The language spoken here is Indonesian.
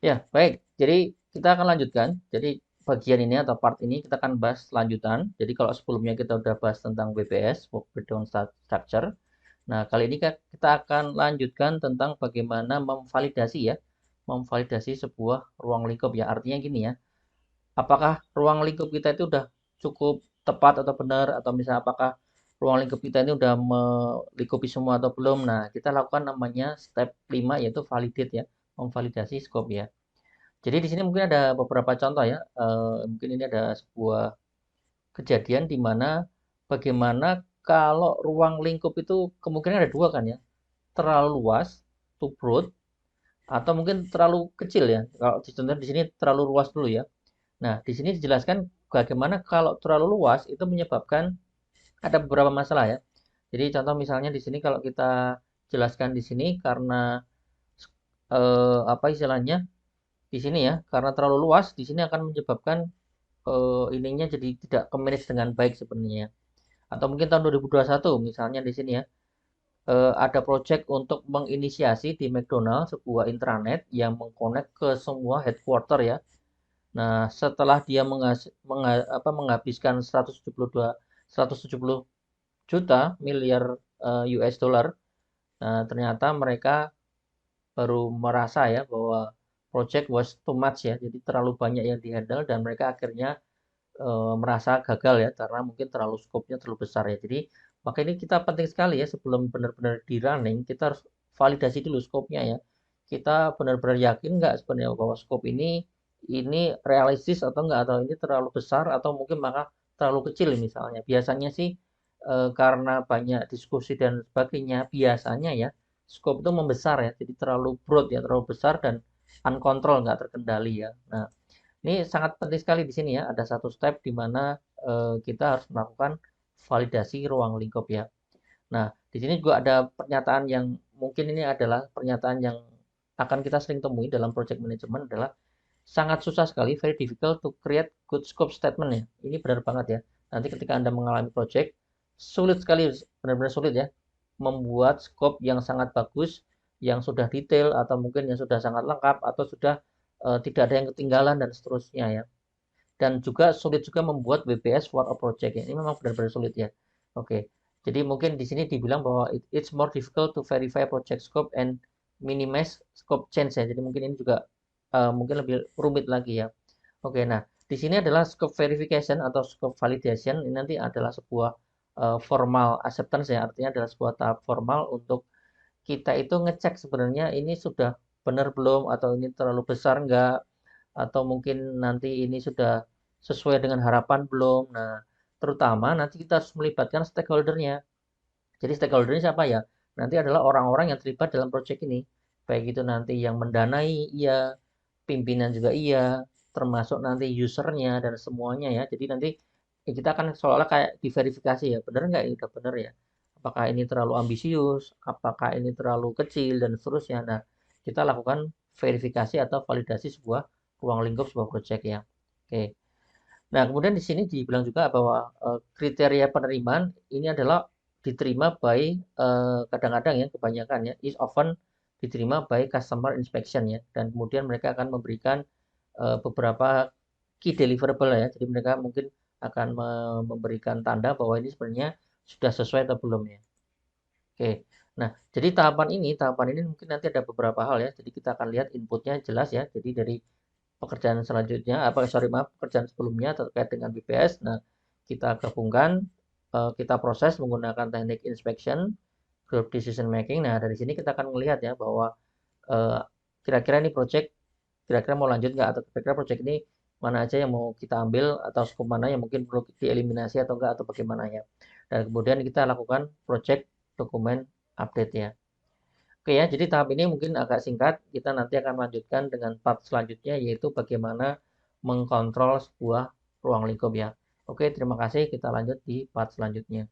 Ya, baik. Jadi kita akan lanjutkan. Jadi bagian ini atau part ini kita akan bahas lanjutan. Jadi kalau sebelumnya kita udah bahas tentang WBS, Work Breakdown Structure. Nah, kali ini kita akan lanjutkan tentang bagaimana memvalidasi ya, memvalidasi sebuah ruang lingkup ya. Artinya gini ya, apakah ruang lingkup kita itu udah cukup tepat atau benar, atau misalnya apakah ruang lingkup kita ini udah melingkupi semua atau belum. Nah, kita lakukan namanya step 5 yaitu validate ya, memvalidasi scope ya. Jadi di sini mungkin ada beberapa contoh ya. Mungkin ini ada sebuah kejadian di mana bagaimana kalau ruang lingkup itu kemungkinan ada dua kan ya, terlalu luas, too broad, atau mungkin terlalu kecil ya. Kalau contohnya di sini terlalu luas dulu ya. Nah, di sini dijelaskan bagaimana kalau terlalu luas itu menyebabkan ada beberapa masalah ya. Jadi contoh misalnya di sini kalau kita jelaskan di sini karena apa istilahnya di sini ya, karena terlalu luas di sini akan menyebabkan ininya jadi tidak ke-manage dengan baik sebenarnya. Atau mungkin tahun 2021 misalnya di sini ya, ada project untuk menginisiasi di McDonald sebuah intranet yang mengkonek ke semua headquarter ya. Nah, setelah dia menghabiskan 170 juta miliar US dollar, nah ternyata mereka baru merasa ya bahwa project was too much ya, jadi terlalu banyak yang dihandle dan mereka akhirnya merasa gagal ya karena mungkin terlalu skopnya terlalu besar ya. Jadi maka ini kita penting sekali ya sebelum benar-benar di running kita harus validasi dulu skopnya ya. Kita benar-benar yakin nggak sebenarnya bahwa skop ini realistis atau enggak, atau ini terlalu besar atau mungkin maka terlalu kecil misalnya. Biasanya sih karena banyak diskusi dan sebagainya biasanya ya skop itu membesar ya. Jadi terlalu broad ya, terlalu besar dan uncontrolled nggak terkendali ya. Nah, ini sangat penting sekali di sini ya. Ada satu step di mana kita harus melakukan validasi ruang lingkup ya. Nah, di sini juga ada pernyataan yang mungkin ini adalah pernyataan yang akan kita sering temui dalam project management adalah sangat susah sekali, very difficult to create good scope statement ya. Ini benar banget ya. Nanti ketika Anda mengalami project, sulit sekali, benar-benar sulit ya, membuat scope yang sangat bagus, yang sudah detail, atau mungkin yang sudah sangat lengkap, atau sudah tidak ada yang ketinggalan, dan seterusnya ya. Dan juga sulit juga membuat WBS for a project ya. Ini memang benar-benar sulit ya. Oke, jadi mungkin di sini dibilang bahwa it's more difficult to verify project scope and minimize scope change ya. Jadi mungkin ini juga mungkin lebih rumit lagi ya. Oke, nah di sini adalah scope verification atau scope validation. Ini nanti adalah sebuah formal acceptance ya. Artinya adalah sebuah tahap formal untuk kita itu ngecek sebenarnya ini sudah benar belum, atau ini terlalu besar enggak, atau mungkin nanti ini sudah sesuai dengan harapan belum. Nah, terutama nanti kita harus melibatkan stakeholdernya. Jadi stakeholdernya siapa ya? Nanti adalah orang-orang yang terlibat dalam proyek ini. Baik itu nanti yang mendanai, iya, pimpinan juga iya, termasuk nanti usernya dan semuanya ya. Jadi nanti kita akan seolah kayak diverifikasi ya, benar nggak ini udah benar ya? Apakah ini terlalu ambisius? Apakah ini terlalu kecil dan seterusnya? Nah, kita lakukan verifikasi atau validasi sebuah ruang lingkup sebuah proyek ya. Oke. Nah, kemudian di sini dibilang juga bahwa kriteria penerimaan ini adalah diterima by kadang-kadang ya kebanyakan ya is often diterima by customer inspection ya, dan kemudian mereka akan memberikan beberapa key deliverable ya. Jadi mereka mungkin akan memberikan tanda bahwa ini sebenarnya sudah sesuai atau belum ya. Oke. Nah, jadi tahapan ini mungkin nanti ada beberapa hal ya. Jadi kita akan lihat inputnya jelas ya. Jadi dari pekerjaan selanjutnya, sorry maaf, pekerjaan sebelumnya terkait dengan BPS. Nah, kita gabungkan, kita proses menggunakan teknik inspection, group decision making. Nah, dari sini kita akan melihat ya bahwa eh, kira-kira ini project, kira-kira mau lanjut nggak, atau kira-kira project ini mana aja yang mau kita ambil, atau scope mana yang mungkin perlu dieliminasi atau enggak, atau bagaimana ya. Dan kemudian kita lakukan project dokumen update ya. Oke ya, jadi tahap ini mungkin agak singkat. Kita nanti akan lanjutkan dengan part selanjutnya, yaitu bagaimana mengkontrol sebuah ruang lingkup ya. Oke, terima kasih. Kita lanjut di part selanjutnya.